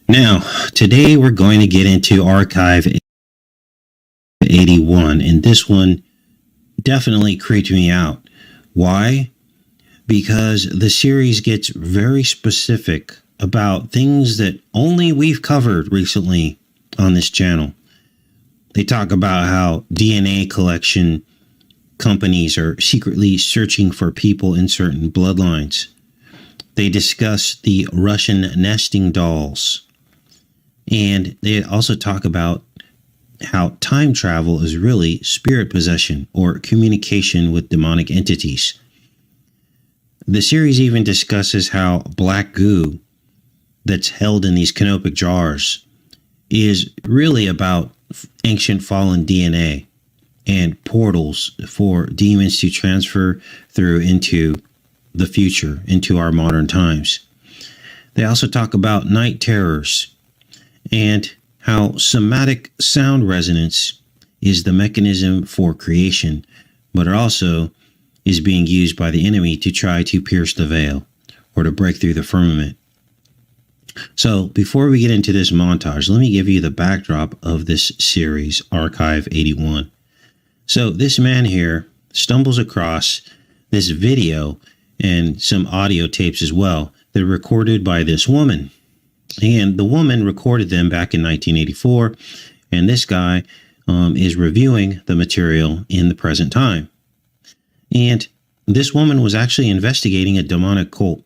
Now, today we're going to get into Archive 81, and this one definitely creeped me out. Why? Because the series gets very specific about things that only we've covered recently on this channel. They talk about how DNA collection companies are secretly searching for people in certain bloodlines. They discuss the Russian nesting dolls. And they also talk about how time travel is really spirit possession or communication with demonic entities. The series even discusses how black goo that's held in these canopic jars is really about ancient fallen DNA and portals for demons to transfer through into the future, into our modern times. They also talk about night terrors and how somatic sound resonance is the mechanism for creation, but it also is being used by the enemy to try to pierce the veil or to break through the firmament. So before we get into this montage, let me give you the backdrop of this series, Archive 81. So this man here stumbles across this video and some audio tapes as well that are recorded by this woman. And the woman recorded them back in 1984. And this guy is reviewing the material in the present time. And this woman was actually investigating a demonic cult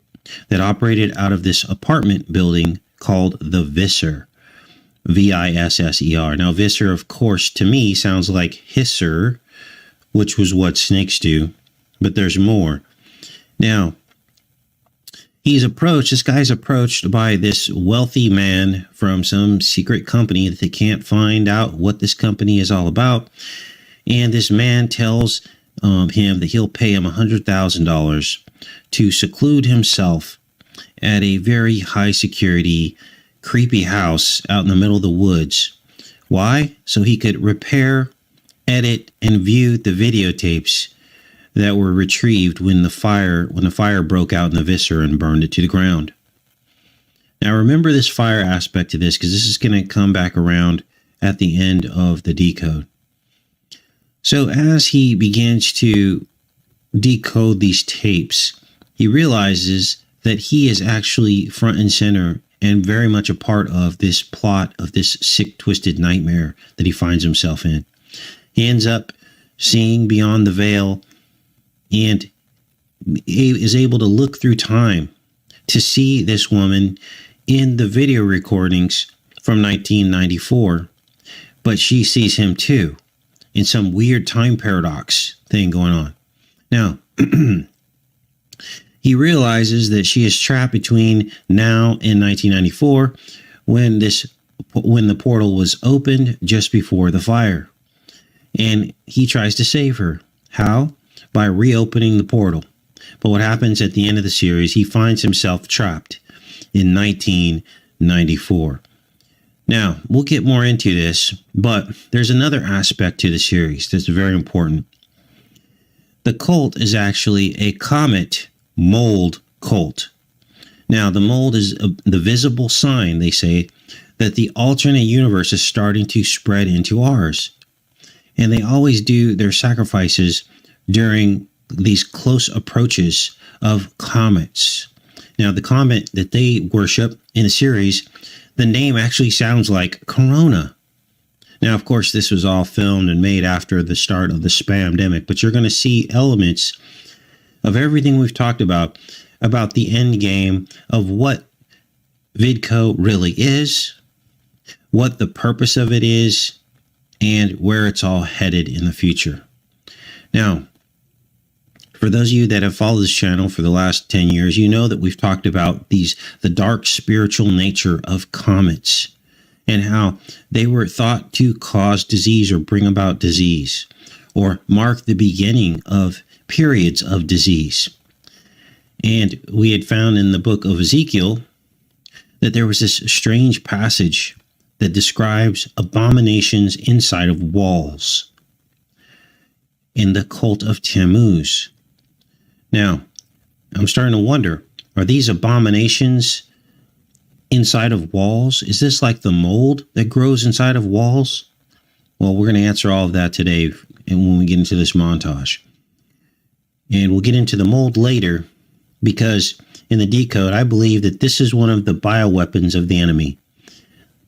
that operated out of this apartment building called the Visser. Visser. Now, Visser, of course, to me sounds like hisser, which was what snakes do. But there's more. Now, this guy's approached by this wealthy man from some secret company that they can't find out what this company is all about. And this man tells him that he'll pay him $100,000 to seclude himself at a very high security, creepy house out in the middle of the woods. Why? So he could repair, edit, and view the videotapes that were retrieved when the fire broke out in the Visser and burned it to the ground. Now remember this fire aspect to this, because this is going to come back around at the end of the decode. So as he begins to decode these tapes, he realizes that he is actually front and center and very much a part of this plot of this sick, twisted nightmare that he finds himself in. He ends up seeing beyond the veil and he is able to look through time to see this woman in the video recordings from 1994. But she sees him too, in some weird time paradox thing going on. Now, he realizes that she is trapped between now and 1994 when the portal was opened just before the fire. And he tries to save her. How? By reopening the portal. But what happens at the end of the series, he finds himself trapped in 1994. Now, we'll get more into this, but there's another aspect to the series that's very important. The cult is actually a comet mold cult. Now, the mold is the visible sign, they say, that the alternate universe is starting to spread into ours. And they always do their sacrifices during these close approaches of comets. Now, the comet that they worship in the series, the name actually sounds like Corona. Now, of course, this was all filmed and made after the start of the spamdemic, but you're going to see elements of everything we've talked about the end game of what Vidco really is, what the purpose of it is, and where it's all headed in the future. Now, for those of you that have followed this channel for the last 10 years, you know that we've talked about the dark spiritual nature of comets and how they were thought to cause disease or bring about disease or mark the beginning of periods of disease. And we had found in the book of Ezekiel that there was this strange passage that describes abominations inside of walls in the cult of Tammuz. Now, I'm starting to wonder, are these abominations inside of walls? Is this like the mold that grows inside of walls? Well, we're going to answer all of that today and when we get into this montage. And we'll get into the mold later, because in the decode, I believe that this is one of the bioweapons of the enemy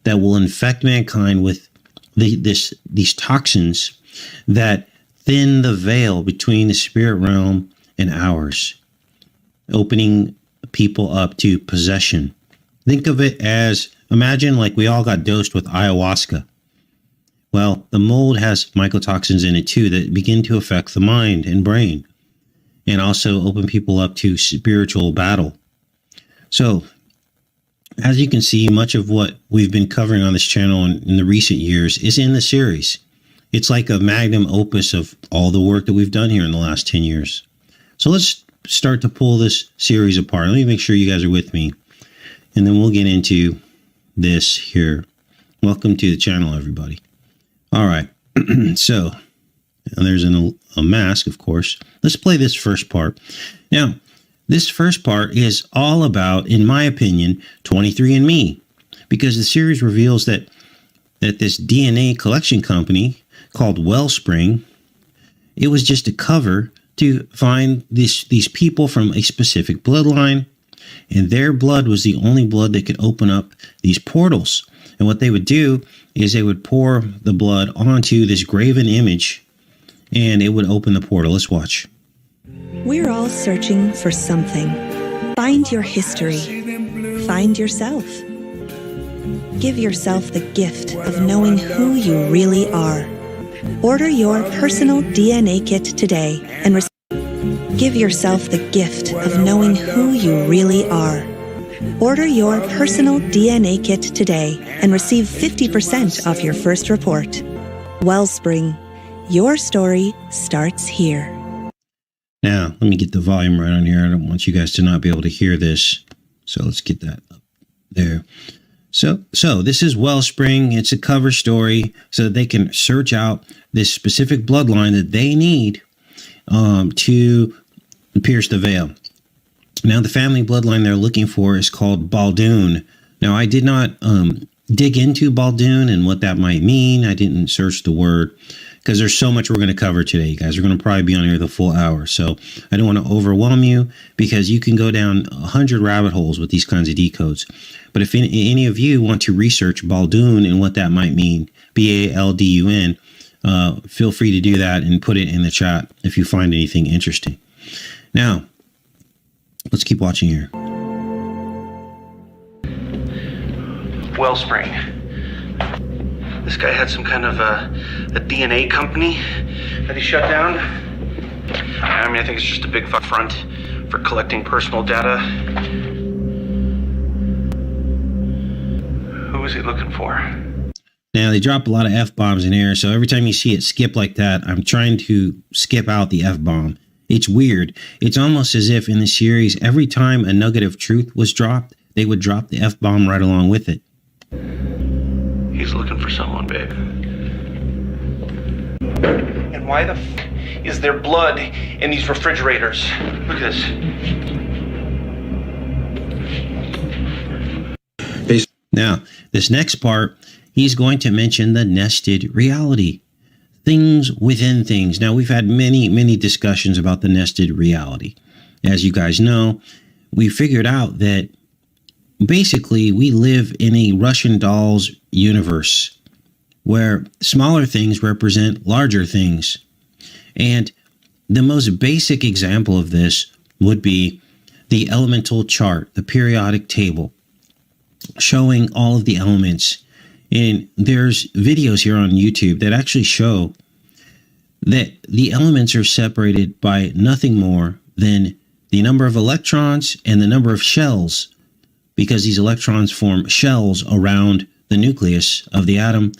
that will infect mankind with these toxins that thin the veil between the spirit realm and ours, opening people up to possession. Think of it as, imagine like we all got dosed with ayahuasca. Well, the mold has mycotoxins in it too that begin to affect the mind and brain, and also open people up to spiritual battle. So, as you can see, much of what we've been covering on this channel in the recent years is in the series. It's like a magnum opus of all the work that we've done here in the last 10 years. So let's start to pull this series apart. Let me make sure you guys are with me, and then we'll get into this here. Welcome to the channel, everybody. All right. So, and there's a mask, of course. Let's play this first part. Now, this first part is all about, in my opinion, 23andMe, because the series reveals that this DNA collection company called Wellspring, it was just a cover to find these people from a specific bloodline, and their blood was the only blood that could open up these portals. And what they would do is they would pour the blood onto this graven image, and it would open the portal. Let's watch. We're all searching for something. Find your history. Find yourself. Give yourself the gift of knowing who you really are. Order your personal DNA kit today and give yourself the gift of knowing who you really are. Order your personal DNA kit today and receive 50% off your first report. Wellspring, your story starts here. Now, let me get the volume right on here. I don't want you guys to not be able to hear this. So let's get that up there. So this is Wellspring. It's a cover story so that they can search out this specific bloodline that they need to pierce the veil. Now, the family bloodline they're looking for is called Baldoon. Now, I did not dig into Baldoon and what that might mean. I didn't search the word because there's so much we're going to cover today, you guys. We're going to probably be on here the full hour. So I don't want to overwhelm you because you can go down 100 rabbit holes with these kinds of decodes. But if any of you want to research Baldoon and what that might mean, Baldun, feel free to do that and put it in the chat if you find anything interesting. Now, let's keep watching here. Wellspring. This guy had some kind of a DNA company that he shut down. I mean, I think it's just a big front for collecting personal data. Who is he looking for? Now, they drop a lot of F-bombs in here, so every time you see it skip like that, I'm trying to skip out the F-bomb. It's weird. It's almost as if in the series, every time a nugget of truth was dropped, they would drop the F-bomb right along with it. He's looking for someone, babe. And why the is there blood in these refrigerators? Look at this. Now, this next part, he's going to mention the nested reality. Things within things. Now, we've had many discussions about the nested reality. As you guys know, we figured out that basically we live in a Russian doll's universe where smaller things represent larger things. And the most basic example of this would be the elemental chart, the periodic table, showing all of the elements. And there's videos here on YouTube that actually show that the elements are separated by nothing more than the number of electrons and the number of shells, because these electrons form shells around the nucleus of the atom.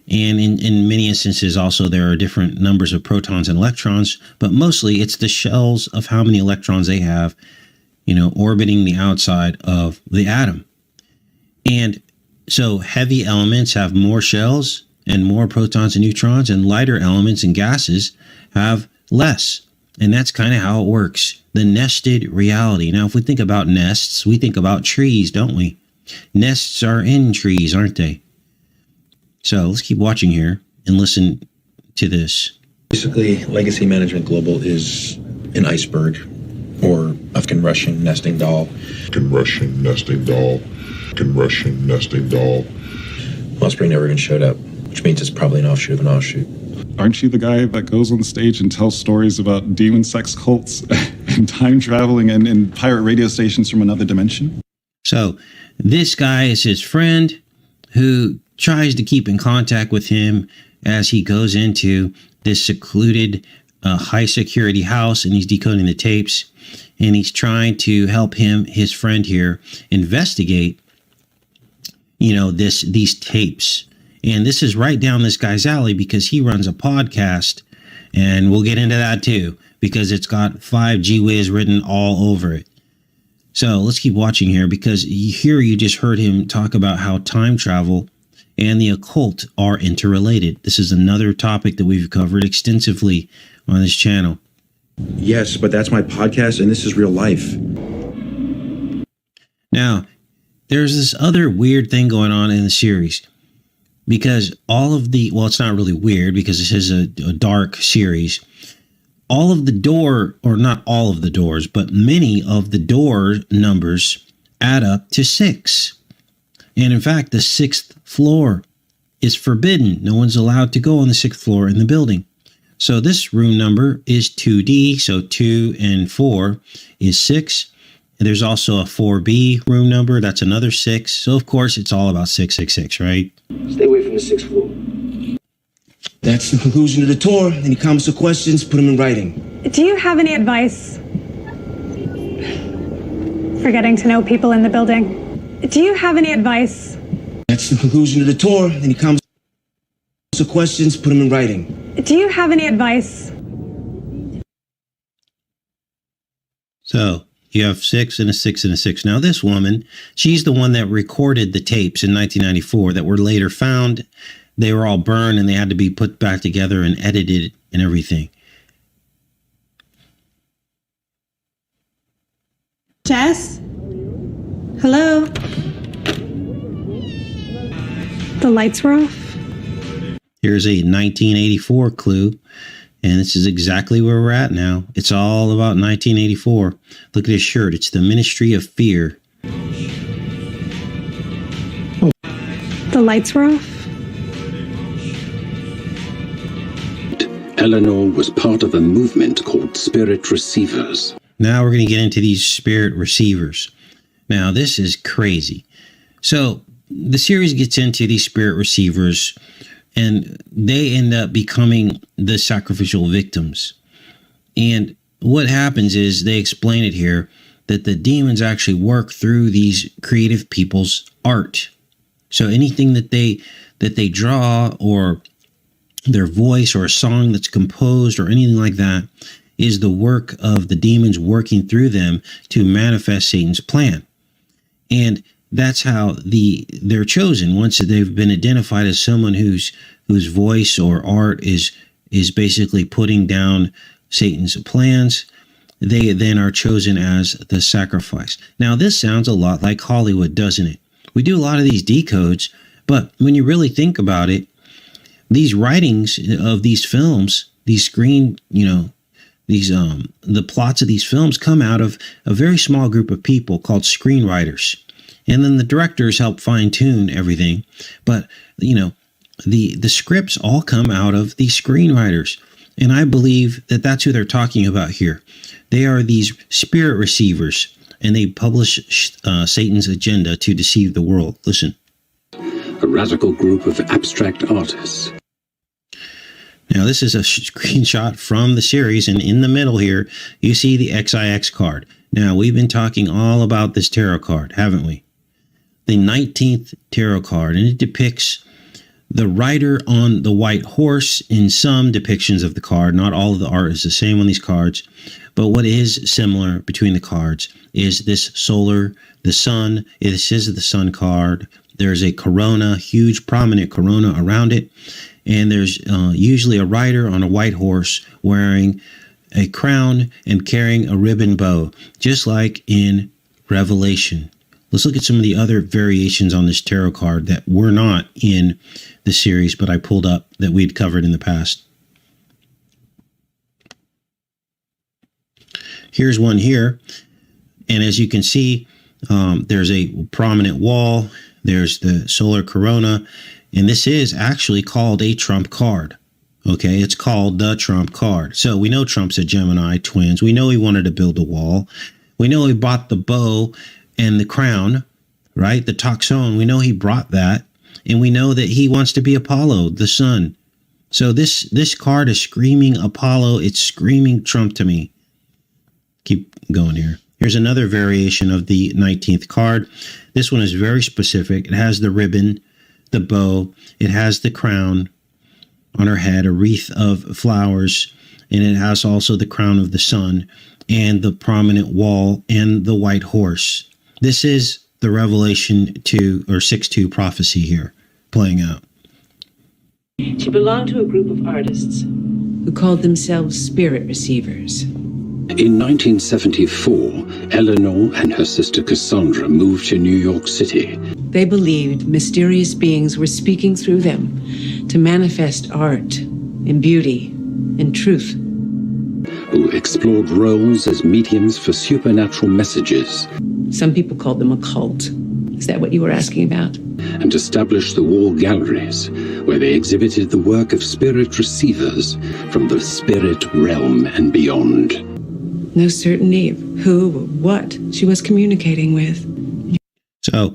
And in many instances also there are different numbers of protons and electrons, but mostly it's the shells of how many electrons they have, orbiting the outside of the atom. And so heavy elements have more shells and more protons and neutrons, and lighter elements and gases have less. And that's kind of how it works. The nested reality. Now, if we think about nests, we think about trees, don't we? Nests are in trees, aren't they? So let's keep watching here and listen to this. Basically, Legacy Management Global is an iceberg, or Afghan Russian nesting doll. Russian nesting doll. Russian nesting doll. Osprey never even showed up, which means it's probably an offshoot of an offshoot. Aren't you the guy that goes on stage and tells stories about demon sex cults and time traveling and pirate radio stations from another dimension? So this guy is his friend who tries to keep in contact with him as he goes into this secluded high security house, and he's decoding the tapes, and he's trying to help his friend here, investigate, these tapes. And this is right down this guy's alley because he runs a podcast, and we'll get into that too, because it's got 5G whiz written all over it. So let's keep watching here, because here you just heard him talk about how time travel and the occult are interrelated. This is another topic that we've covered extensively on this channel. Yes, but that's my podcast, and this is real life. Now, there's this other weird thing going on in the series, because it's not really weird because this is a dark series. All of the door, or not all of the doors, but many of the door numbers add up to 6. And in fact, the 6th floor is forbidden. No one's allowed to go on the 6th floor in the building. So this room number is 2D, so 2 and 4 is 6. And there's also a 4B room number, that's another 6. So of course, it's all about 666, right? Stay away from the 6th floor. That's the conclusion of the tour. Any comments or questions, put them in writing. Do you have any advice for getting to know people in the building? Do you have any advice? That's the conclusion of the tour. Any comments or questions, put them in writing. Do you have any advice? So you have 6 and a 6 and a 6. Now this woman, she's the one that recorded the tapes in 1994 that were later found. They were all burned and they had to be put back together and edited and everything. Jess? Hello? The lights were off? Here's a 1984 clue, and this is exactly where we're at now. It's all about 1984. Look at his shirt. It's the Ministry of Fear. The lights were off? Eleanor was part of a movement called Spirit Receivers. Now we're going to get into these spirit receivers. Now, this is crazy. So the series gets into these spirit receivers, and they end up becoming the sacrificial victims. And what happens is they explain it here that the demons actually work through these creative people's art. So anything that they draw, or their voice, or a song that's composed, or anything like that, is the work of the demons working through them to manifest Satan's plan. And that's how they're chosen. Once they've been identified as someone whose voice or art is basically putting down Satan's plans, they then are chosen as the sacrifice. Now, this sounds a lot like Hollywood, doesn't it? We do a lot of these decodes, but when you really think about it, these writings of these films, these screen, the plots of these films come out of a very small group of people called screenwriters. And then the directors help fine-tune everything. But, the scripts all come out of these screenwriters. And I believe that that's who they're talking about here. They are these spirit receivers, and they publish Satan's agenda to deceive the world. Listen. A radical group of abstract artists. Now, this is a screenshot from the series, and in the middle here, you see the XIX card. Now, we've been talking all about this tarot card, haven't we? The 19th tarot card, and it depicts the rider on the white horse in some depictions of the card. Not all of the art is the same on these cards, but what is similar between the cards is this the sun. This is the sun card. There's a corona, huge prominent corona around it. And there's usually a rider on a white horse wearing a crown and carrying a ribbon bow, just like in Revelation. let's look at some of the other variations on this tarot card that were not in the series, but I pulled up that we'd covered in the past. Here's one here. And as you can see, there's a prominent wall. There's the solar corona. And this is actually called a Trump card. Okay, it's called the Trump card. So we know Trump's a Gemini twins. We know he wanted to build a wall. We know he bought the bow and the crown, right? The toxone. We know he brought that. And we know that he wants to be Apollo, the sun. So this card is screaming Apollo. It's screaming Trump to me. Keep going here. Here's another variation of the 19th card. This one is very specific. It has the ribbon, the bow. It has the crown on her head, a wreath of flowers, and it has also the crown of the sun and the prominent wall and the white horse. This is the Revelation 2 or 6-2 prophecy here playing out. She belonged to a group of artists who called themselves spirit receivers. In 1974, Eleanor and her sister Cassandra moved to New York City. They believed mysterious beings were speaking through them to manifest art and beauty and truth. Who explored roles as mediums for supernatural messages. Some people called them occult. Is that what you were asking about? And established the wall galleries, where they exhibited the work of spirit receivers from the spirit realm and beyond. No certainty of who or what she was communicating with. So,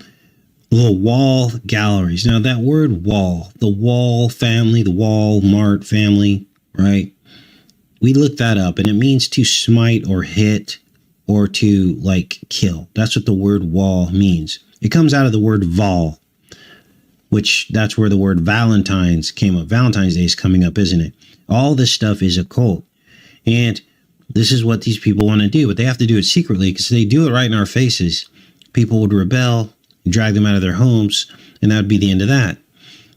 little wall galleries. Now, that word wall, the Wall family, the Walmart family, right? We looked that up, and it means to smite or hit or to, like, kill. That's what the word wall means. It comes out of the word vol, which that's where the word Valentine's came up. Valentine's Day is coming up, isn't it? All this stuff is occult. And this is what these people want to do, but they have to do it secretly, because they do it right in our faces. People would rebel, drag them out of their homes, and that would be the end of that.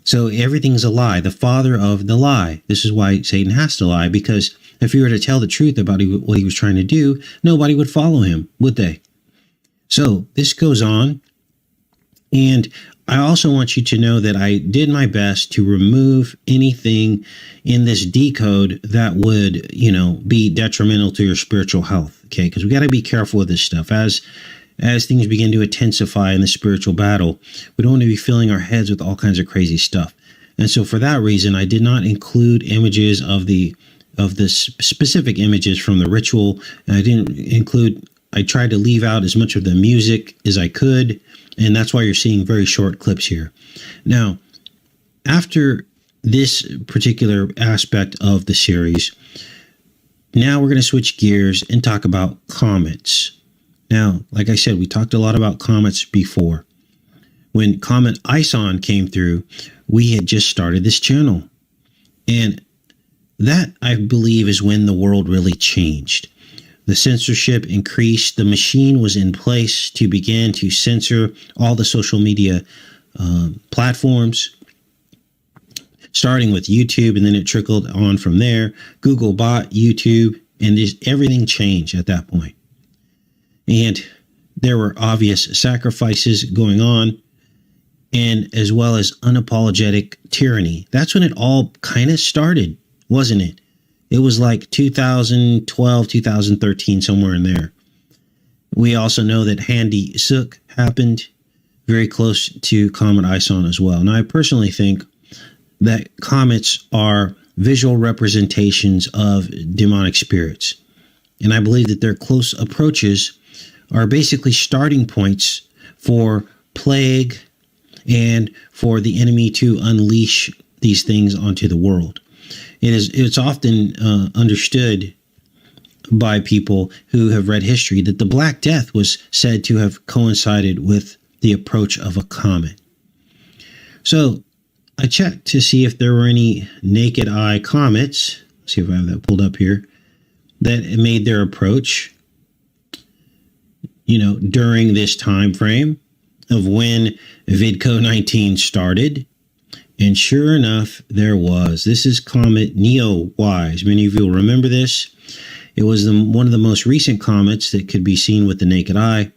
So everything's a lie, the father of the lie. This is why Satan has to lie, because if he were to tell the truth about what he was trying to do, nobody would follow him, would they? So this goes on. And I also want you to know that I did my best to remove anything in this decode that would, be detrimental to your spiritual health. Okay, because we got to be careful with this stuff. As things begin to intensify in the spiritual battle, we don't want to be filling our heads with all kinds of crazy stuff. And so for that reason, I did not include images of the specific images from the ritual. And I tried to leave out as much of the music as I could. And that's why you're seeing very short clips here. Now, after this particular aspect of the series, now we're going to switch gears and talk about comets. Now, like I said, we talked a lot about comets before. When Comet Ison came through, we had just started this channel. And that, I believe, is when the world really changed. The censorship increased. The machine was in place to begin to censor all the social media platforms, starting with YouTube, and then it trickled on from there. Google bought YouTube, and everything changed at that point. And there were obvious sacrifices going on, and as well as unapologetic tyranny. That's when it all kind of started, wasn't it? It was like 2012, 2013, somewhere in there. We also know that Handy Sook happened very close to Comet Ison as well. Now, I personally think that comets are visual representations of demonic spirits. And I believe that their close approaches are basically starting points for plague and for the enemy to unleash these things onto the world. It's often understood by people who have read history that the Black Death was said to have coincided with the approach of a comet. So I checked to see if there were any naked eye comets. Let's see if I have that pulled up here, that made their approach, during this time frame of when VidCo-19 started. And sure enough, there was. This is Comet Neowise. Many of you will remember this. It was one of the most recent comets that could be seen with the naked eye.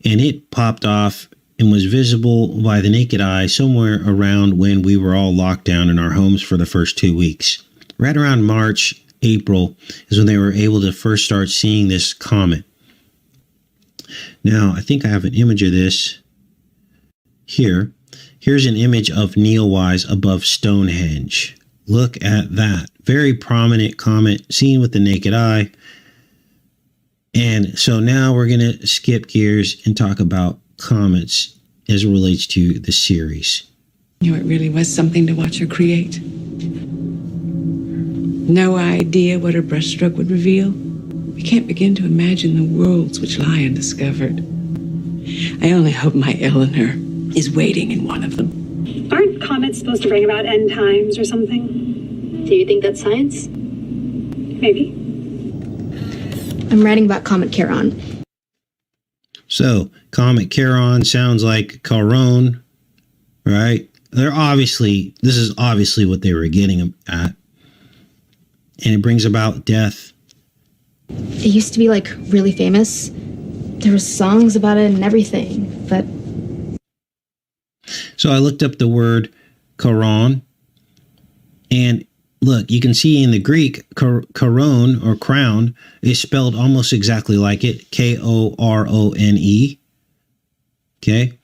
and it popped off and was visible by the naked eye somewhere around when we were all locked down in our homes for the first 2 weeks. Right around March, April is when they were able to first start seeing this comet. Now, I think I have an image of this here. Here's an image of Neowise above Stonehenge. Look at that. Very prominent comet seen with the naked eye. And so now we're going to skip gears and talk about comets as it relates to the series. You know, it really was something to watch her create. No idea what her brushstroke would reveal. We can't begin to imagine the worlds which lie undiscovered. I only hope my Eleanor is waiting in one of them. Aren't comets supposed to bring about end times or something? Do you think that's science? Maybe. I'm writing about Comet Charon. So, Comet Charon sounds like Charon, right? This is obviously what they were getting at. And it brings about death. It used to be like really famous. There were songs about it and everything, but... So I looked up the word Charon, and look, you can see in the Greek, Charon or crown is spelled almost exactly like it, Korone. Okay.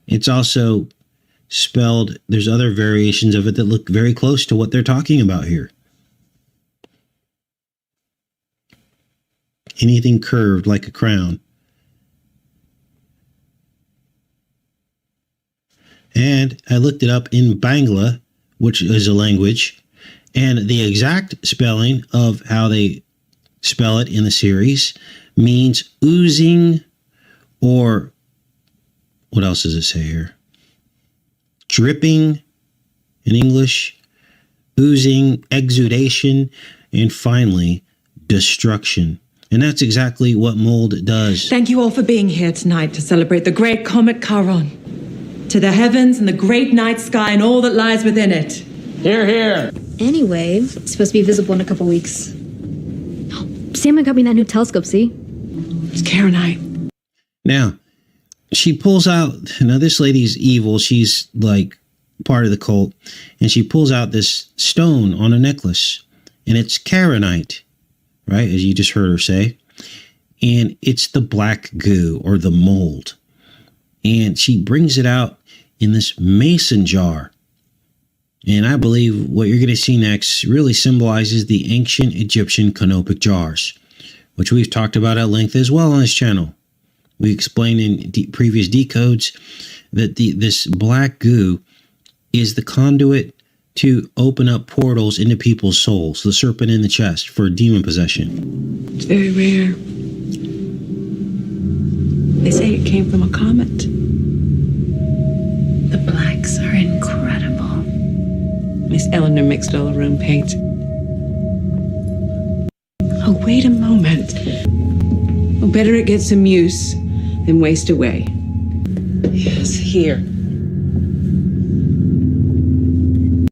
It's also spelled, there's other variations of it that look very close to what they're talking about here. Anything curved like a crown. And I looked it up in Bangla, which is a language, and the exact spelling of how they spell it in the series means oozing, or what else does it say here? Dripping in English, oozing, exudation, and finally, destruction. And that's exactly what mold does. Thank you all for being here tonight to celebrate the great comet Charon. To the heavens and the great night sky and all that lies within it. Hear, hear. Anyway, it's supposed to be visible in a couple weeks. Sam got me that new telescope, see? It's Charonite. Now, she pulls out, now this lady's evil. She's like part of the cult. And she pulls out this stone on a necklace. And it's Charonite, right? As you just heard her say. And it's the black goo or the mold. And she brings it out in this mason jar. And I believe what you're going to see next really symbolizes the ancient Egyptian canopic jars, which we've talked about at length as well on this channel. We explained in previous decodes that this black goo is the conduit to open up portals into people's souls, the serpent in the chest for demon possession. It's very rare. They say it came from a comet. The blacks are incredible. Miss Eleanor mixed all her own paint. Oh, wait a moment. Well, better it get some use than waste away. Yes, here.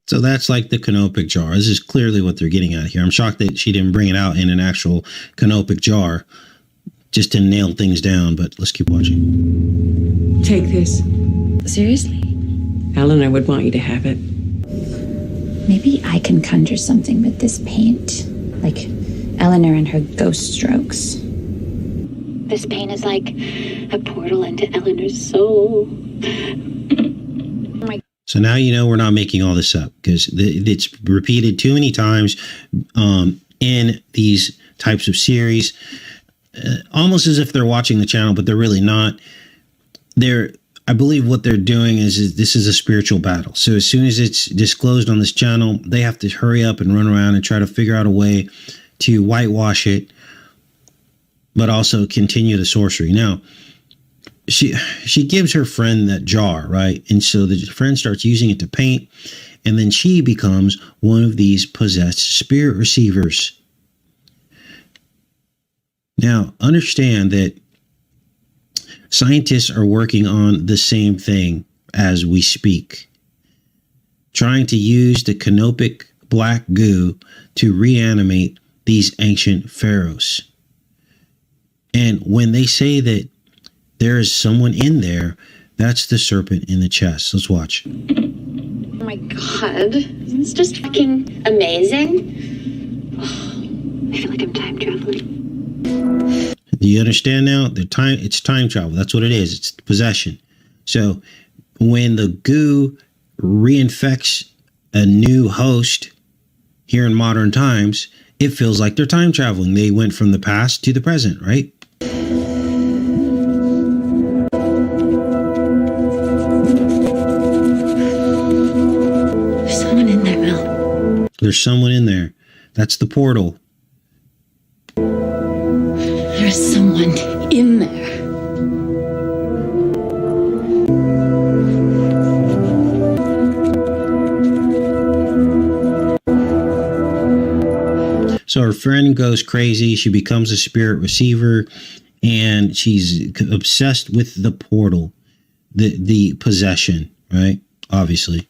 So that's like the canopic jar. This is clearly what they're getting at here. I'm shocked that she didn't bring it out in an actual canopic jar just to nail things down, but let's keep watching. Take this. Seriously? Eleanor would want you to have it. Maybe I can conjure something with this paint. Like Eleanor and her ghost strokes. This paint is like a portal into Eleanor's soul. So now you know we're not making all this up, because it's repeated too many times in these types of series, almost as if they're watching the channel, but they're really not. I believe what they're doing is this is a spiritual battle. So as soon as it's disclosed on this channel, they have to hurry up and run around and try to figure out a way to whitewash it, but also continue the sorcery. Now, she gives her friend that jar, right? And so the friend starts using it to paint, and then she becomes one of these possessed spirit receivers. Now, understand that scientists are working on the same thing as we speak, trying to use the canopic black goo to reanimate these ancient pharaohs. And when they say that there is someone in there. That's the serpent in the chest. Let's watch. Oh my god. Isn't this just fucking amazing? Oh, I feel like I'm time traveling. Do you understand now? It's time travel. That's what it is. It's possession. So when the goo reinfects a new host here in modern times, it feels like they're time traveling. They went from the past to the present, right? There's someone in there, Mel. There's someone in there. That's the portal. There's someone in there. So her friend goes crazy. She becomes a spirit receiver, and she's obsessed with the portal, the possession, right? Obviously.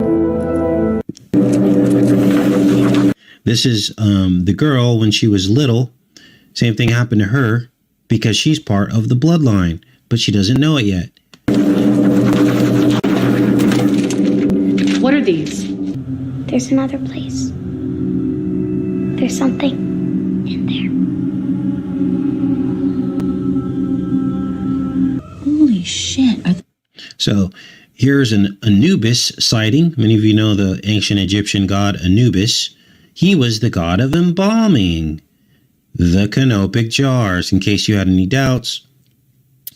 This is the girl when she was little. Same thing happened to her because she's part of the bloodline, but she doesn't know it yet. What are these? There's another place. There's something in there. Holy shit. So here's an Anubis sighting. Many of you know the ancient Egyptian god Anubis. He was the god of embalming the canopic jars, in case you had any doubts.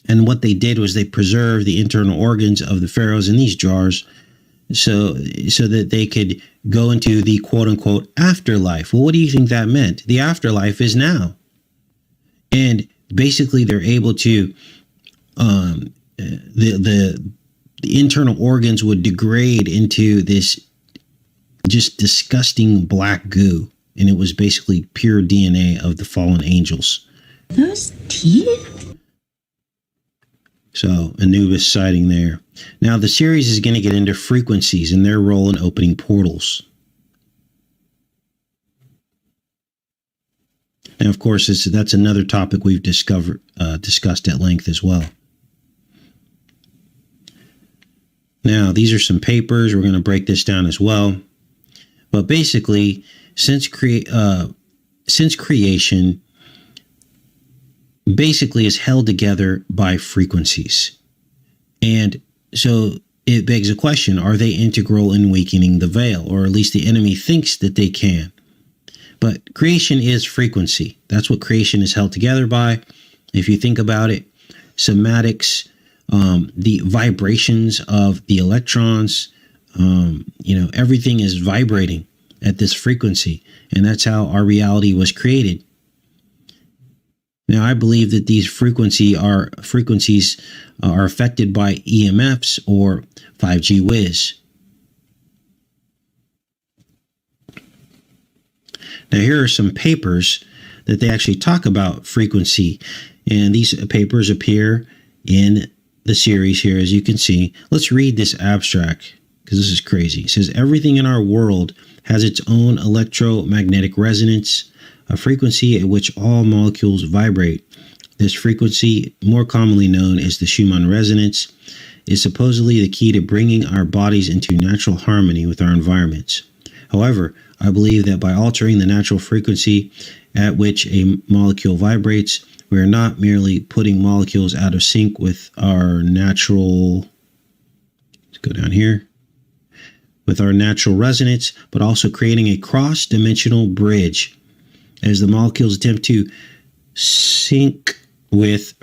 And what they did was they preserved the internal organs of the pharaohs in these jars so that they could go into the quote-unquote afterlife. Well, what do you think that meant? The afterlife is now. And basically they're able to, the internal organs would degrade into this just disgusting black goo. And it was basically pure DNA of the fallen angels. Those teeth? So Anubis sighting there. Now the series is going to get into frequencies and their role in opening portals. Now, of course, that's another topic we've discussed at length as well. Now, these are some papers. We're going to break this down as well. But basically, since creation basically is held together by frequencies. And so it begs a question, are they integral in weakening the veil? Or at least the enemy thinks that they can. But creation is frequency. That's what creation is held together by. If you think about it, somatics, the vibrations of the electrons, everything is vibrating at this frequency. And that's how our reality was created. Now, I believe that these frequencies are affected by EMFs or 5G whiz. Now, here are some papers that they actually talk about frequency. And these papers appear in the series here, as you can see. Let's read this abstract, because this is crazy. It says, everything in our world has its own electromagnetic resonance, a frequency at which all molecules vibrate. This frequency, more commonly known as the Schumann resonance, is supposedly the key to bringing our bodies into natural harmony with our environments. However, I believe that by altering the natural frequency at which a molecule vibrates, we are not merely putting molecules out of sync with our natural, let's go down here, with our natural resonance, but also creating a cross-dimensional bridge as the molecules attempt to sync with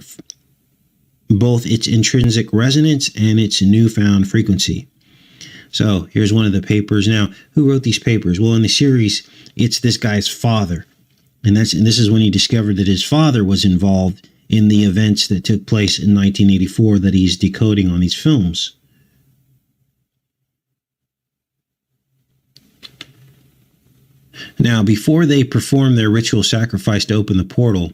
both its intrinsic resonance and its newfound frequency. So here's one of the papers. Now, who wrote these papers? Well, in the series, it's this guy's father. And this is when he discovered that his father was involved in the events that took place in 1984 that he's decoding on these films. Now, before they perform their ritual sacrifice to open the portal,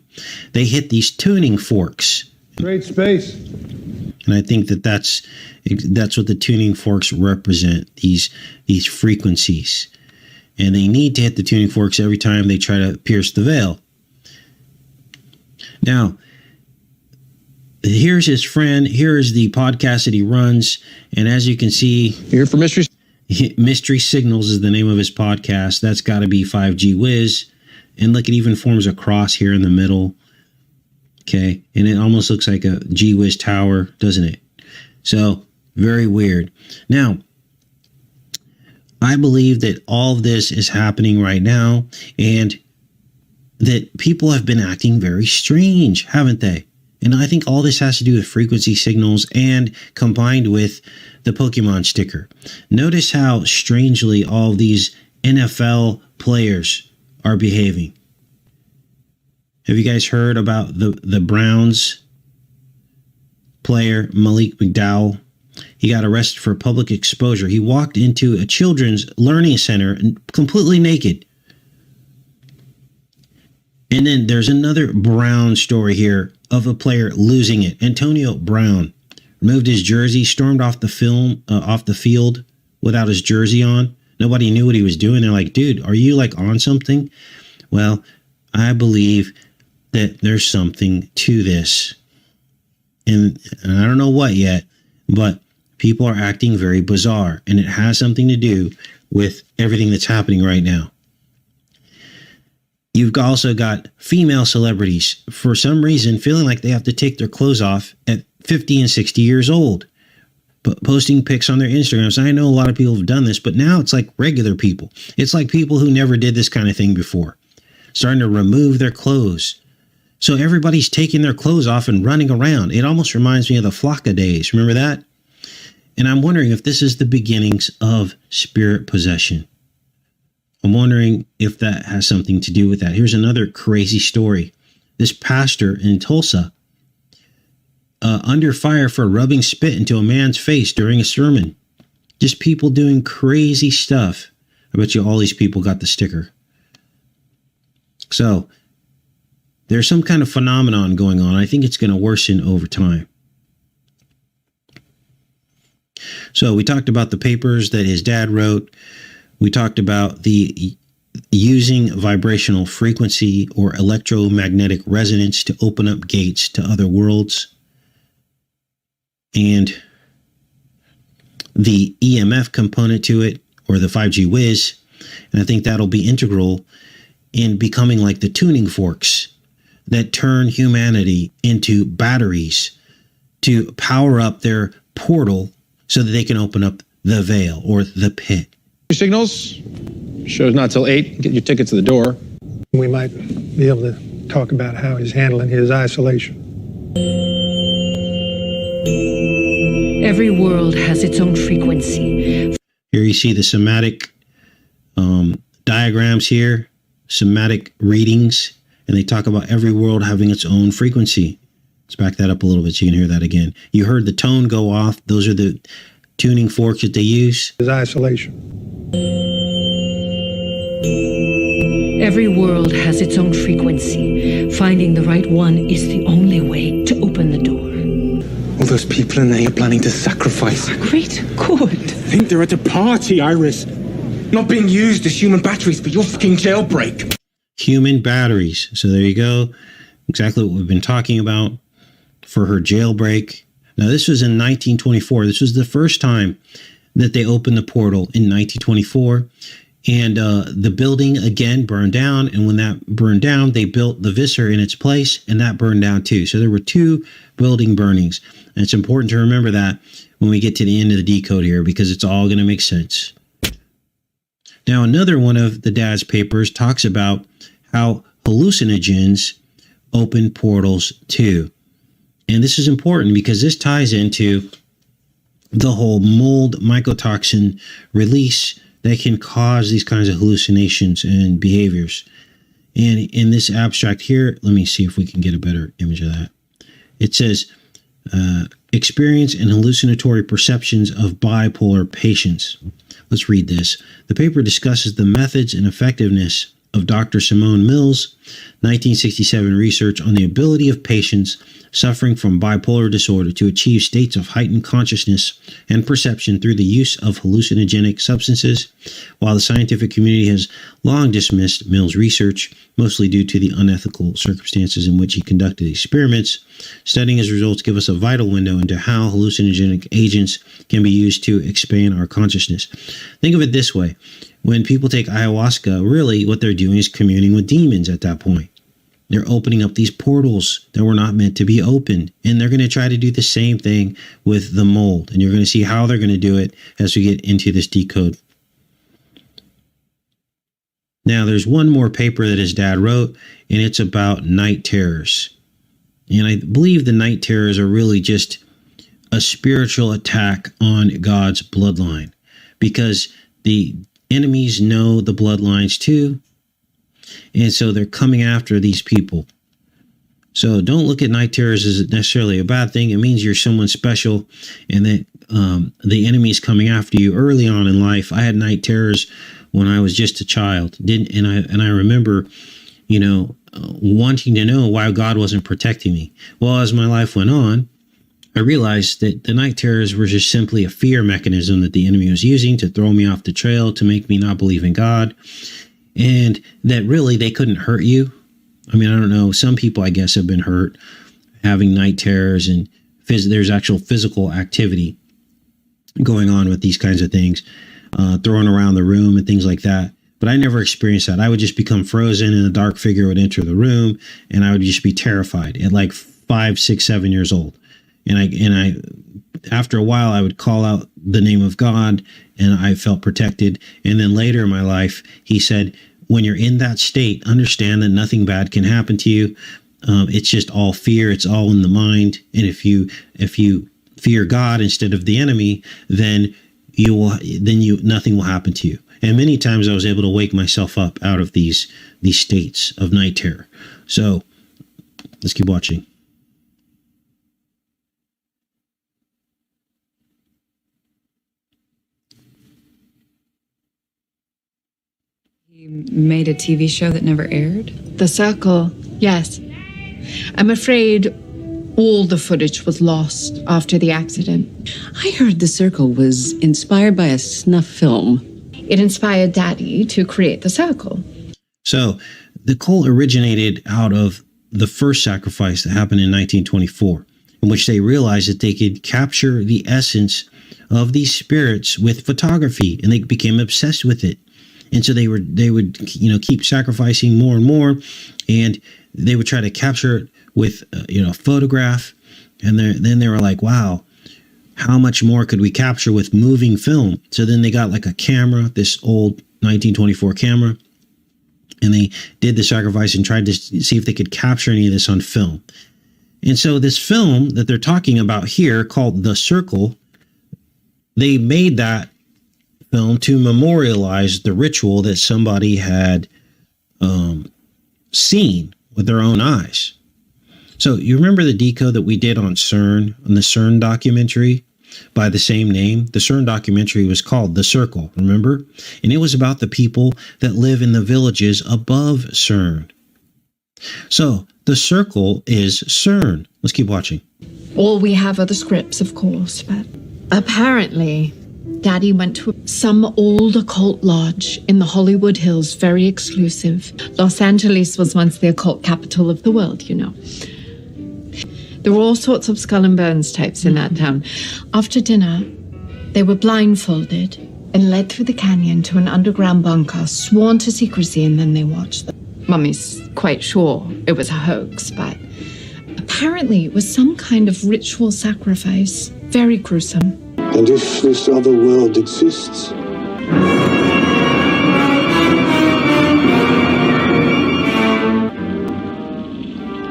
they hit these tuning forks. Great space. And I think that's what the tuning forks represent, these frequencies. And they need to hit the tuning forks every time they try to pierce the veil. Now, here's his friend. Here is the podcast that he runs. And as you can see, here for Mystery Signals is the name of his podcast. That's got to be 5G Whiz. And look, it even forms a cross here in the middle. Okay. And it almost looks like a G Whiz tower, doesn't it? So very weird. Now, I believe that all of this is happening right now and that people have been acting very strange, haven't they? And I think all this has to do with frequency signals and combined with the Pokemon sticker. Notice how strangely all of these NFL players are behaving. Have you guys heard about the Browns player, Malik McDowell? He got arrested for public exposure. He walked into a children's learning center completely naked. And then there's another Brown story here of a player losing it. Antonio Brown removed his jersey, stormed off the field without his jersey on. Nobody knew what he was doing. They're like, dude, are you like on something? Well, I believe that there's something to this. And I don't know what yet, but people are acting very bizarre. And it has something to do with everything that's happening right now. You've also got female celebrities, for some reason, feeling like they have to take their clothes off at 50 and 60 years old, but posting pics on their Instagrams. I know a lot of people have done this, but now it's like regular people. It's like people who never did this kind of thing before, starting to remove their clothes. So everybody's taking their clothes off and running around. It almost reminds me of the Flocka days. Remember that? And I'm wondering if this is the beginnings of spirit possession. I'm wondering if that has something to do with that. Here's another crazy story. This pastor in Tulsa, under fire for rubbing spit into a man's face during a sermon. Just people doing crazy stuff. I bet you all these people got the sticker. So there's some kind of phenomenon going on. I think it's going to worsen over time. So we talked about the papers that his dad wrote. We talked about the using vibrational frequency or electromagnetic resonance to open up gates to other worlds. And the EMF component to it, or the 5G Whiz. And I think that'll be integral in becoming like the tuning forks that turn humanity into batteries to power up their portal so that they can open up the veil or the pit. Signals. Show's not till 8. Get your ticket to the door. We might be able to talk about how he's handling his isolation. Every world has its own frequency. Here you see the somatic diagrams here, somatic readings, and they talk about every world having its own frequency. Let's back that up a little bit so you can hear that again. You heard the tone go off. Those are the tuning forks that they use. His isolation. Every world has its own frequency. Finding the right one is the only way to open the door. All those people in there you're planning to sacrifice. Great God. Think they're at a party, Iris. Not being used as human batteries for your fucking jailbreak. Human batteries. So there you go. Exactly what we've been talking about for her jailbreak. Now, this was in 1924. This was the first time that they opened the portal in 1924. And the building, again, burned down. And when that burned down, they built the Visser in its place, and that burned down too. So there were 2 building burnings. And it's important to remember that when we get to the end of the decode here, because it's all going to make sense. Now, another one of the dad's papers talks about how hallucinogens open portals too. And this is important because this ties into the whole mold mycotoxin release that can cause these kinds of hallucinations and behaviors. And in this abstract here, let me see if we can get a better image of that. It says, experience and hallucinatory perceptions of bipolar patients. Let's read this. The paper discusses the methods and effectiveness of Dr. Simone Mills' 1967 research on the ability of patients suffering from bipolar disorder to achieve states of heightened consciousness and perception through the use of hallucinogenic substances. While the scientific community has long dismissed Mills' research, mostly due to the unethical circumstances in which he conducted experiments, studying his results give us a vital window into how hallucinogenic agents can be used to expand our consciousness. Think of it this way. When people take ayahuasca, really what they're doing is communing with demons at that point. They're opening up these portals that were not meant to be opened. And they're going to try to do the same thing with the mold. And you're going to see how they're going to do it as we get into this decode. Now, there's one more paper that his dad wrote, and it's about night terrors. And I believe the night terrors are really just a spiritual attack on God's bloodline, because the enemies know the bloodlines too. And so they're coming after these people. So don't look at night terrors as necessarily a bad thing. It means you're someone special and that the enemy is coming after you early on in life. I had night terrors when I was just a child. And I remember, wanting to know why God wasn't protecting me. Well, as my life went on, I realized that the night terrors were just simply a fear mechanism that the enemy was using to throw me off the trail, to make me not believe in God. And that really they couldn't hurt you. I mean, I don't know. Some people, I guess, have been hurt having night terrors, and there's actual physical activity going on with these kinds of things, throwing around the room and things like that. But I never experienced that. I would just become frozen and a dark figure would enter the room, and I would just be terrified at like 5, 6, 7 years old. And I after a while, I would call out the name of God, and I felt protected. And then later in my life, he said, when you're in that state, understand that nothing bad can happen to you. It's just all fear. It's all in the mind. And if you fear God instead of the enemy, then nothing will happen to you. And many times I was able to wake myself up out of these states of night terror. So let's keep watching. You made a TV show that never aired? The Circle, yes. I'm afraid all the footage was lost after the accident. I heard The Circle was inspired by a snuff film. It inspired Daddy to create The Circle. So the cult originated out of the first sacrifice that happened in 1924, in which they realized that they could capture the essence of these spirits with photography, and they became obsessed with it. And so they would keep sacrificing more and more, and they would try to capture it with a photograph. And then they were like, wow, how much more could we capture with moving film? So then they got like a camera, this old 1924 camera, and they did the sacrifice and tried to see if they could capture any of this on film. And so this film that they're talking about here, called The Circle, they made that film to memorialize the ritual that somebody had seen with their own eyes. So you remember the decode that we did on CERN, on the CERN documentary by the same name? The CERN documentary was called The Circle, remember? And it was about the people that live in the villages above CERN. So The Circle is CERN. Let's keep watching. All we have are the scripts, of course, but apparently Daddy went to some old occult lodge in the Hollywood Hills, very exclusive. Los Angeles was once the occult capital of the world, There were all sorts of skull and bones types in that town. After dinner, they were blindfolded and led through the canyon to an underground bunker, sworn to secrecy, and then they watched them. Mummy's quite sure it was a hoax, but apparently it was some kind of ritual sacrifice. Very gruesome. And if this other world exists,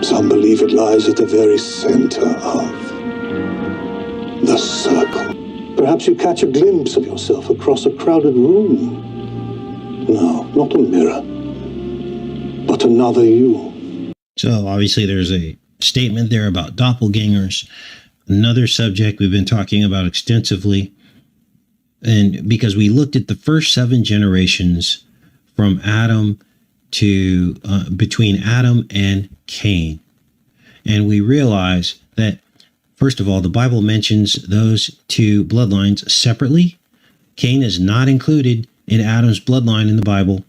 some believe it lies at the very center of the circle. Perhaps you catch a glimpse of yourself across a crowded room. No, not a mirror, but another you. So obviously there's a statement there about doppelgangers. Another subject we've been talking about extensively, and because we looked at the first 7 generations from Adam to between Adam and Cain. And we realize that, first of all, the Bible mentions those two bloodlines separately. Cain is not included in Adam's bloodline in the Bible.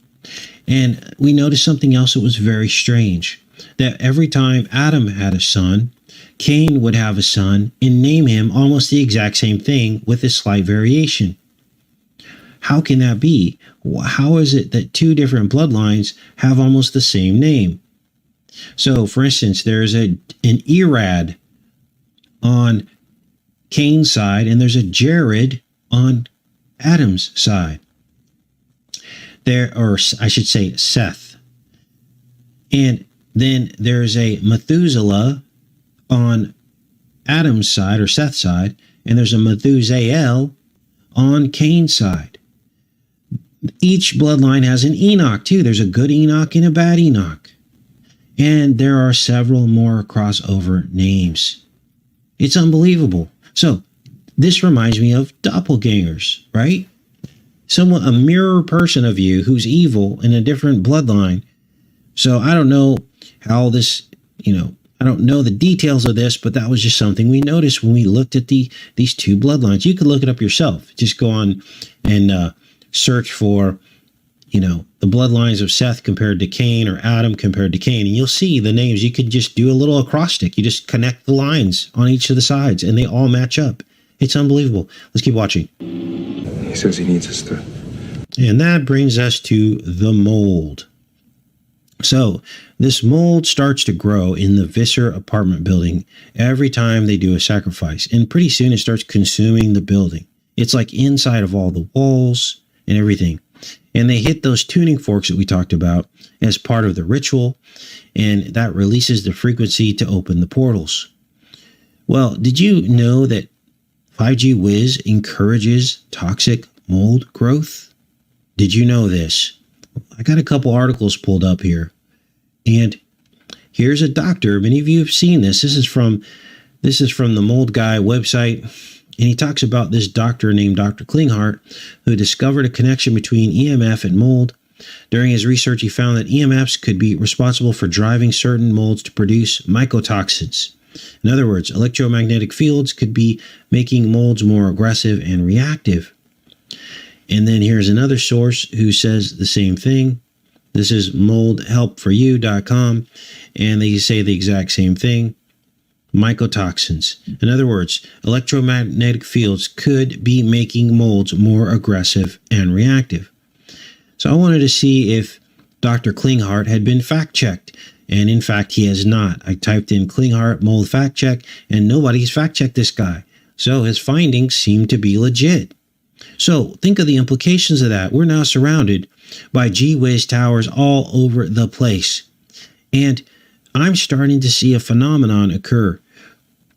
And we notice something else that was very strange, that every time Adam had a son, Cain would have a son and name him almost the exact same thing with a slight variation. How can that be? How is it that two different bloodlines have almost the same name? So, for instance, there's an Erad on Cain's side, and there's a Jared on Adam's side. Or I should say Seth. And then there's a Methuselah on Adam's side, or Seth's side, and there's a Methusael on Cain's side. Each bloodline has an Enoch too. There's a good Enoch and a bad Enoch. And there are several more crossover names. It's unbelievable. So this reminds me of doppelgangers, right? A mirror person of you who's evil in a different bloodline. So I don't know how this, I don't know the details of this, but that was just something we noticed when we looked at these two bloodlines. You could look it up yourself. Just go on and search for, the bloodlines of Seth compared to Cain, or Adam compared to Cain, and you'll see the names. You could just do a little acrostic. You just connect the lines on each of the sides, and they all match up. It's unbelievable. Let's keep watching. He says he needs us to. And that brings us to the mold. So this mold starts to grow in the Visser apartment building every time they do a sacrifice. And pretty soon it starts consuming the building. It's like inside of all the walls and everything. And they hit those tuning forks that we talked about as part of the ritual. And that releases the frequency to open the portals. Well, did you know that 5G Whiz encourages toxic mold growth? Did you know this? I got a couple articles pulled up here. And here's a doctor. Many of you have seen this. This is from the Mold Guy website. And he talks about this doctor named Dr. Klinghardt, who discovered a connection between EMF and mold. During his research, he found that EMFs could be responsible for driving certain molds to produce mycotoxins. In other words, electromagnetic fields could be making molds more aggressive and reactive. And then here's another source who says the same thing. This is moldhelpforyou.com, and they say the exact same thing. Mycotoxins. In other words, electromagnetic fields could be making molds more aggressive and reactive. So I wanted to see if Dr. Klinghardt had been fact-checked, and in fact he has not. I typed in Klinghardt mold fact check, and nobody's fact-checked this guy. So his findings seem to be legit. So think of the implications of that. We're now surrounded by G-Wiz towers all over the place. And I'm starting to see a phenomenon occur.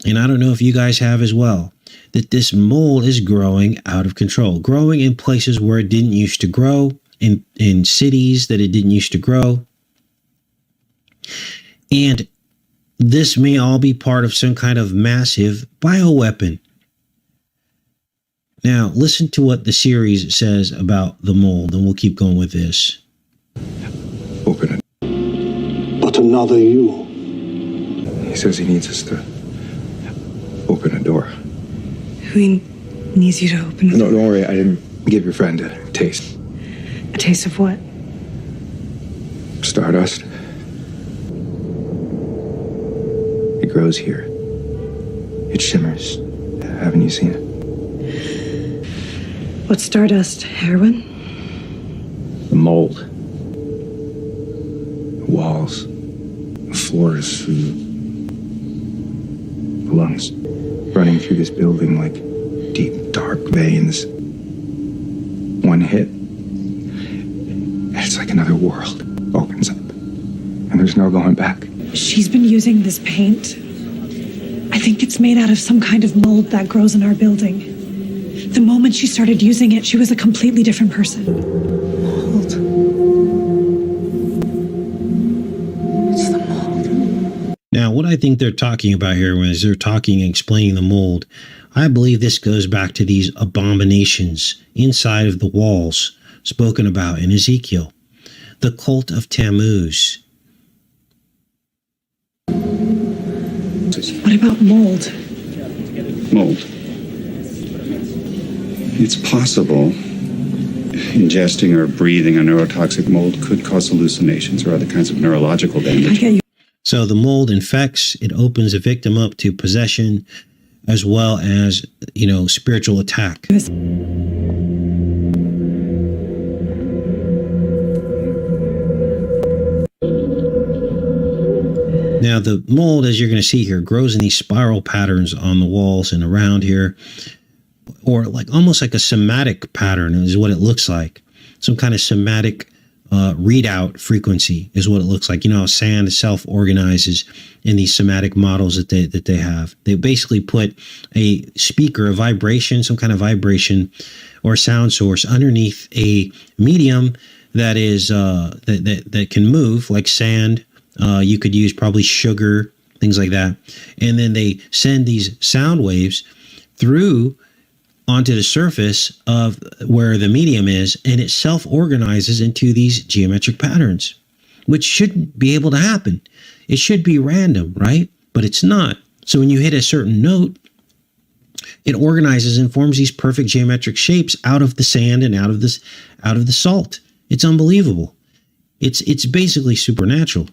And I don't know if you guys have as well, that this mold is growing out of control, growing in places where it didn't used to grow, in cities that it didn't used to grow. And this may all be part of some kind of massive bioweapon. Now, listen to what the series says about the mold, and we'll keep going with this. Open it. But another you. He says he needs us to open a door. Who needs you to open it? No, don't worry. I didn't give your friend a taste. A taste of what? Stardust. It grows here. It shimmers. Haven't you seen it? What's stardust? Heroin? The mold. The walls. The floors. The lungs. Running through this building like deep, dark veins. One hit. And it's like another world opens up. And there's no going back. She's been using this paint. I think it's made out of some kind of mold that grows in our building. The moment she started using it, she was a completely different person. Mold. It's the mold. Now, what I think they're talking about here when they're talking and explaining the mold, I believe this goes back to these abominations inside of the walls spoken about in Ezekiel. the cult of Tammuz. What about mold? Mold. It's possible ingesting or breathing a neurotoxic mold could cause hallucinations or other kinds of neurological damage. So the mold infects, it opens the victim up to possession as well as, spiritual attack. Now, the mold, as you're going to see here, grows in these spiral patterns on the walls and around here, or almost like a somatic pattern is what it looks like. Some kind of somatic readout frequency is what it looks like. How sand self-organizes in these somatic models that they have. They basically put a speaker, a vibration, some kind of vibration or sound source underneath a medium that is that can move, like sand. You could use probably sugar, things like that. And then they send these sound waves through onto the surface of where the medium is, and it self-organizes into these geometric patterns, which shouldn't be able to happen. It should be random, right? But it's not. So when you hit a certain note, it organizes and forms these perfect geometric shapes out of the sand and out of the salt. It's unbelievable. It's basically supernatural.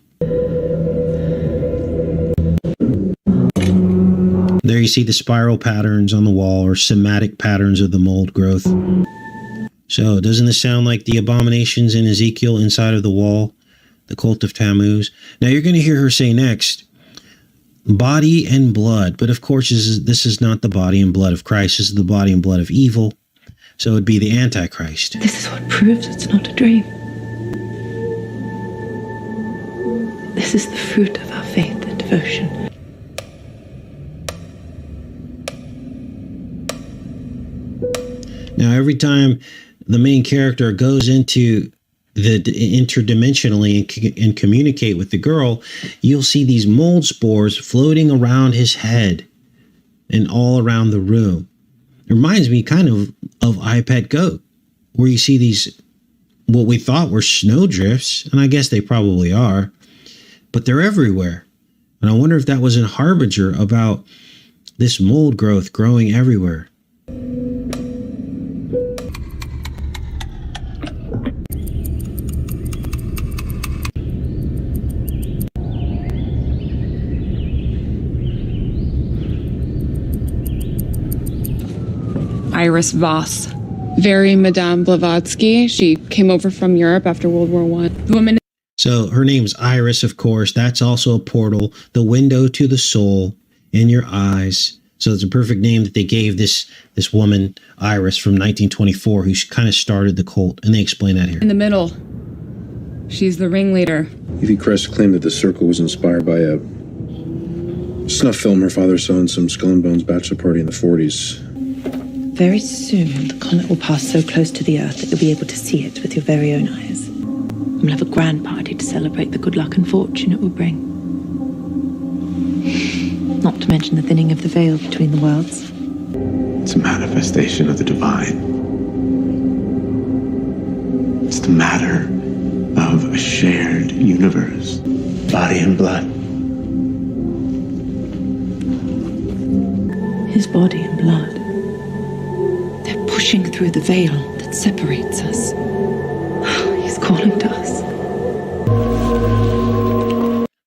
There you see the spiral patterns on the wall, or somatic patterns of the mold growth. So doesn't this sound like the abominations in Ezekiel inside of the wall, the cult of Tammuz? Now you're going to hear her say next, body and blood. But of course, this is not the body and blood of Christ. This is the body and blood of evil. So it'd be the Antichrist. This is what proves it's not a dream. This is the fruit of our faith and devotion. Now, every time the main character goes into the interdimensionally and communicate with the girl, you'll see these mold spores floating around his head and all around the room. It reminds me kind of I Pet Goat, where you see these, what we thought were snowdrifts, and I guess they probably are, but they're everywhere. And I wonder if that was a harbinger about this mold growth growing everywhere. Iris Voss. Very Madame Blavatsky. She came over from Europe after World War I. The woman. So her name's Iris, of course. That's also a portal, the window to the soul in your eyes. So it's a perfect name that they gave this woman, Iris, from 1924, who kind of started the cult. And they explain that here. In the middle. She's the ringleader. Evie Crest claimed that the circle was inspired by a snuff film her father saw in some Skull and Bones bachelor party in the 40s. Very soon, the comet will pass so close to the Earth that you'll be able to see it with your very own eyes. And we'll have a grand party to celebrate the good luck and fortune it will bring. Not to mention the thinning of the veil between the worlds. It's a manifestation of the divine. It's the matter of a shared universe, body and blood. His body and blood. They're pushing through the veil that separates us. He's calling to us.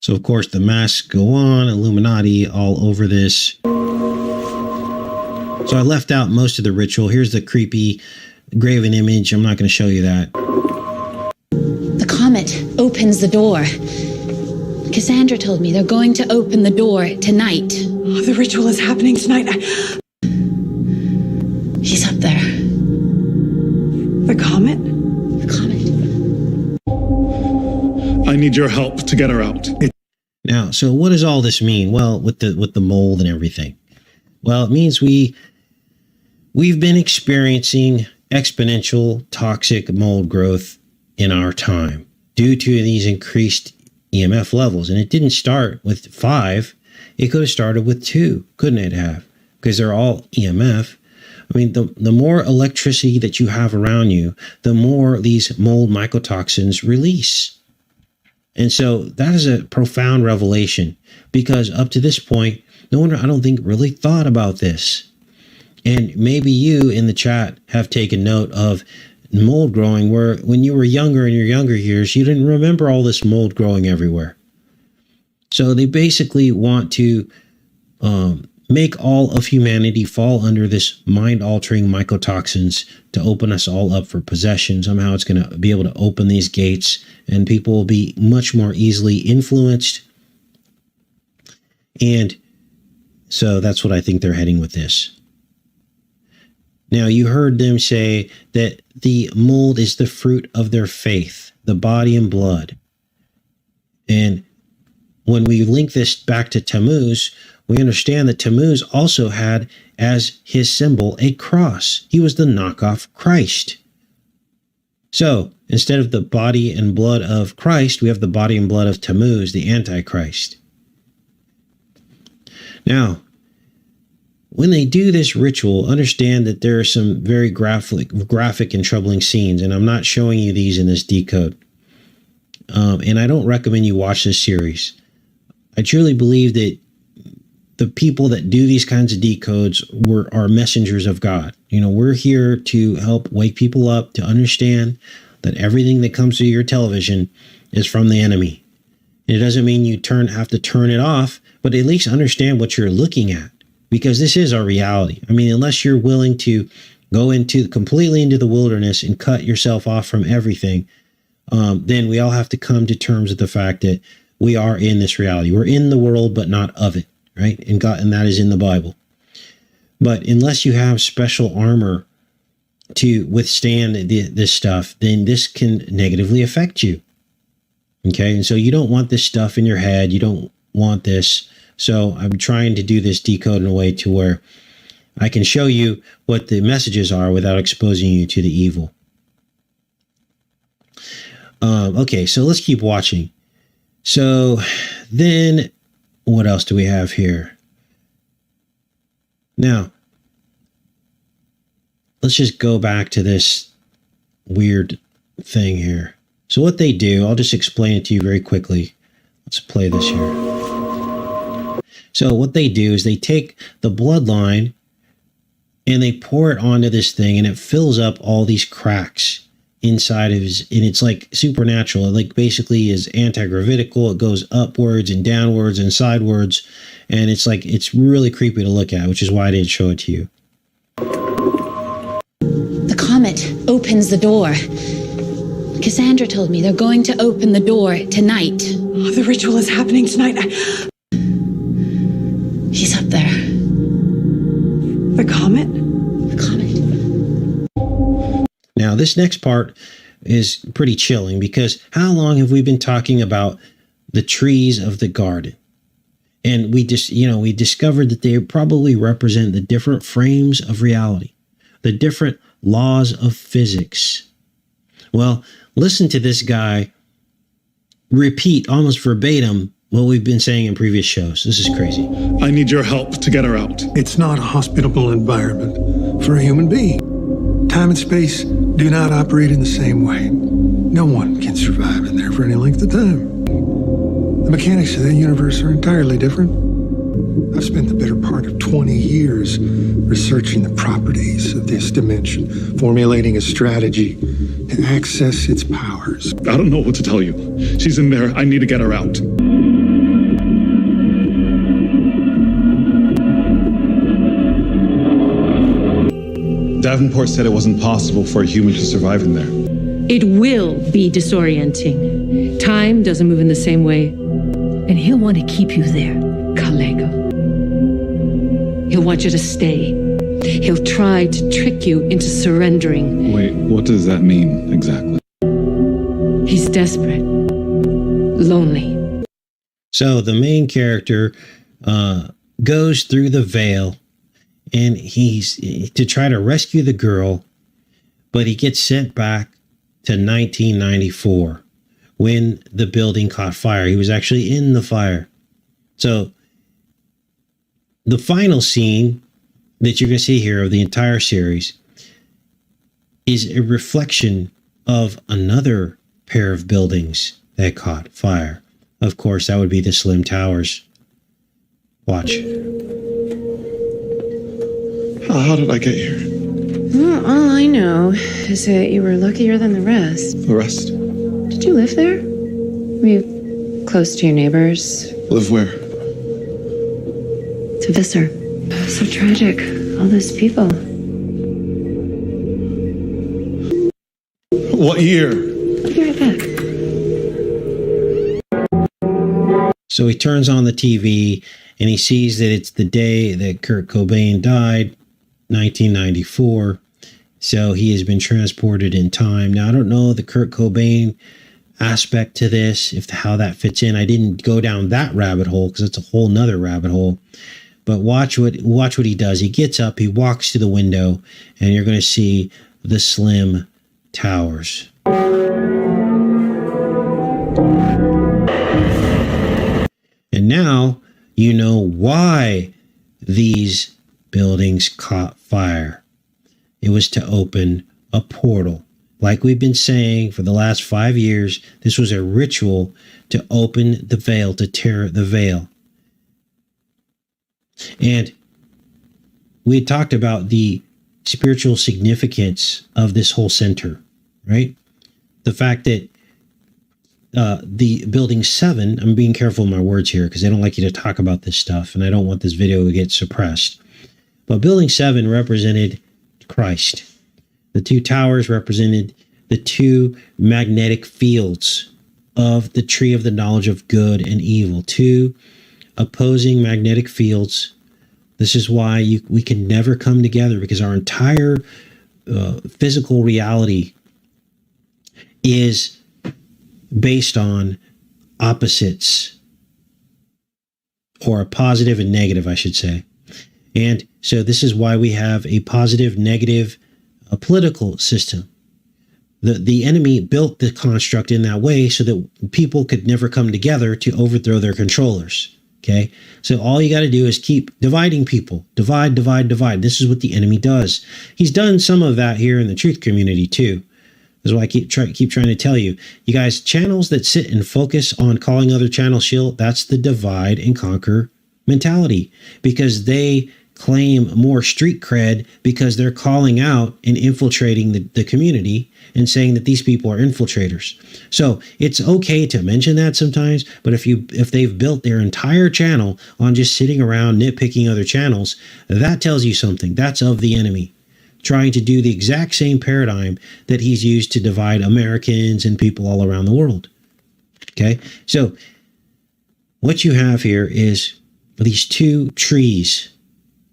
So, of course, the masks go on, Illuminati all over this. So I left out most of the ritual. Here's the creepy graven image. I'm not going to show you that. The comet opens the door. Cassandra told me they're going to open the door tonight. Oh, the ritual is happening tonight. He's up there. The comet? The comet. I need your help to get her out. Now, so what does all this mean? Well, with the mold and everything. Well, it means we've been experiencing exponential toxic mold growth in our time due to these increased EMF levels. And it didn't start with 5. It could have started with 2, couldn't it have? Because they're all EMF. I mean, the more electricity that you have around you, the more these mold mycotoxins release. And so that is a profound revelation, because up to this point, no one, I don't think, really thought about this. And maybe you in the chat have taken note of mold growing, where when you were younger, in your younger years, you didn't remember all this mold growing everywhere. So they basically want to make all of humanity fall under this mind-altering mycotoxins to open us all up for possession. Somehow it's going to be able to open these gates, and people will be much more easily influenced. And so that's what I think they're heading with this. Now, you heard them say that the mold is the fruit of their faith, the body and blood. And when we link this back to Tammuz, we understand that Tammuz also had as his symbol a cross. He was the knockoff Christ. So instead of the body and blood of Christ, we have the body and blood of Tammuz, the Antichrist. Now, when they do this ritual, understand that there are some very graphic and troubling scenes, and I'm not showing you these in this decode. And I don't recommend you watch this series. I truly believe that the people that do these kinds of decodes are messengers of God. You know, we're here to help wake people up to understand that everything that comes through your television is from the enemy. And it doesn't mean you have to turn it off, but at least understand what you're looking at, because this is our reality. I mean, unless you're willing to go completely into the wilderness and cut yourself off from everything, then we all have to come to terms with the fact that we are in this reality. We're in the world, but not of it. Right? And that is in the Bible. But unless you have special armor to withstand this stuff, then this can negatively affect you. Okay? And so you don't want this stuff in your head. You don't want this. So I'm trying to do this decode in a way to where I can show you what the messages are without exposing you to the evil. Okay, so let's keep watching. So then, what else do we have here? Now, let's just go back to this weird thing here. So what they do, I'll just explain it to you very quickly. Let's play this here. So what they do is they take the bloodline and they pour it onto this thing, and it fills up all these cracks inside of his, and it's like supernatural. It like basically is anti-gravitical. It goes upwards and downwards and sidewards, and it's really creepy to look at, which is why I didn't show it to you. The comet opens the door. Cassandra told me they're going to open the door tonight. Oh, the ritual is happening tonight. He's up there. The comet? The comet. Now, this next part is pretty chilling, because how long have we been talking about the trees of the garden? And we discovered that they probably represent the different frames of reality, the different laws of physics. Well, listen to this guy repeat almost verbatim what we've been saying in previous shows. This is crazy. I need your help to get her out. It's not a hospitable environment for a human being. Time and space do not operate in the same way. No one can survive in there for any length of time. The mechanics of that universe are entirely different. I've spent the better part of 20 years researching the properties of this dimension, formulating a strategy to access its powers. I don't know what to tell you. She's in there. I need to get her out. Davenport said it wasn't possible for a human to survive in there. It will be disorienting. Time doesn't move in the same way. And he'll want to keep you there, Kalego. He'll want you to stay. He'll try to trick you into surrendering. Wait, what does that mean exactly? He's desperate. Lonely. So the main character goes through the veil, and he's to try to rescue the girl, but he gets sent back to 1994 when the building caught fire. He was actually in the fire. So the final scene that you're going to see here of the entire series is a reflection of another pair of buildings that caught fire. Of course, that would be the Slim Towers. Watch. How did I get here? Well, all I know is that you were luckier than the rest. The rest? Did you live there? Were you close to your neighbors? Live where? To Visser. So tragic. All those people. What year? I'll be right back. So he turns on the TV and he sees that it's the day that Kurt Cobain died, 1994. So he has been transported in time. Now, I don't know the Kurt Cobain aspect to this, how that fits in. I didn't go down that rabbit hole because it's a whole nother rabbit hole. But watch what he does. He gets up, he walks to the window, and you're going to see the Slim Towers. And now you know why these buildings caught fire. It was to open a portal. Like we've been saying for the last 5 years, this was a ritual to open the veil, to tear the veil. And we had talked about the spiritual significance of this whole center, right? The fact that the building 7, I'm being careful with my words here because I don't like you to talk about this stuff and I don't want this video to get suppressed. But building 7 represented Christ. The 2 towers represented the 2 magnetic fields of the tree of the knowledge of good and evil. 2 opposing magnetic fields. This is why we can never come together, because our entire physical reality is based on opposites, or a positive and negative, I should say. And so this is why we have a positive, negative political system. The enemy built the construct in that way so that people could never come together to overthrow their controllers. Okay, so all you got to do is keep dividing people. Divide, divide, divide. This is what the enemy does. He's done some of that here in the truth community too. That's why I keep trying to tell you. You guys, channels that sit and focus on calling other channels shield, that's the divide and conquer mentality. Because they claim more street cred because they're calling out and infiltrating the community and saying that these people are infiltrators. So it's okay to mention that sometimes, but if they've built their entire channel on just sitting around nitpicking other channels, that tells you something. That's of the enemy, trying to do the exact same paradigm that he's used to divide Americans and people all around the world. Okay, so what you have here is these 2 trees.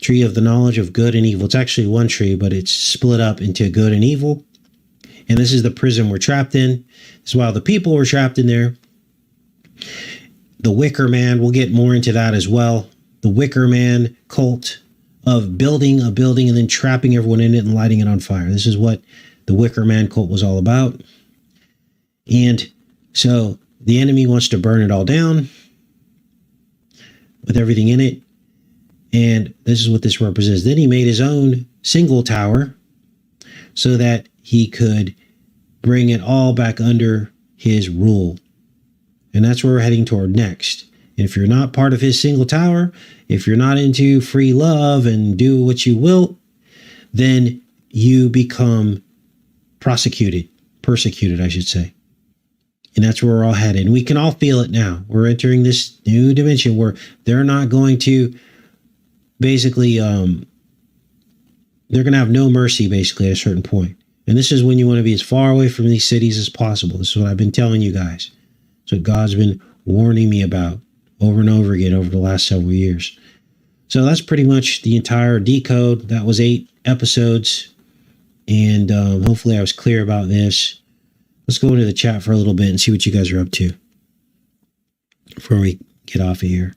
Tree of the knowledge of good and evil. It's actually one tree, but it's split up into good and evil. And this is the prison we're trapped in. This is while the people were trapped in there. The Wicker Man, we'll get more into that as well. The Wicker Man cult of building a building and then trapping everyone in it and lighting it on fire. This is what the Wicker Man cult was all about. And so the enemy wants to burn it all down with everything in it. And this is what this represents. Then he made his own single tower so that he could bring it all back under his rule. And that's where we're heading toward next. And if you're not part of his single tower, if you're not into free love and do what you will, then you become persecuted, I should say. And that's where we're all headed. And we can all feel it now. We're entering this new dimension where they're not going to basically, they're going to have no mercy basically at a certain point. And this is when you want to be as far away from these cities as possible. This is what I've been telling you guys. It's what God's been warning me about over and over again over the last several years. So that's pretty much the entire decode. That was 8 episodes. And hopefully I was clear about this. Let's go into the chat for a little bit and see what you guys are up to before we get off of here.